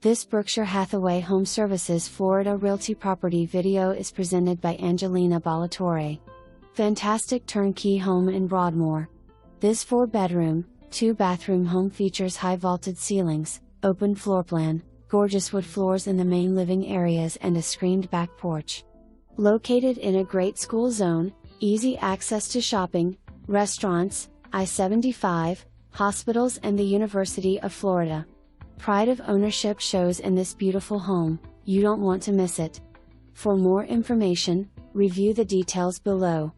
This Berkshire Hathaway HomeServices Florida Realty property video is presented by Angelina Ballatore. Fantastic turnkey home in Broadmoor. This 4-bedroom, 2-bathroom home features high vaulted ceilings, open floor plan, gorgeous wood floors in the main living areas and a screened back porch. Located in a great school zone, easy access to shopping, restaurants, I-75, hospitals and the University of Florida. Pride of ownership shows in this beautiful home. You don't want to miss it. For more information, review the details below.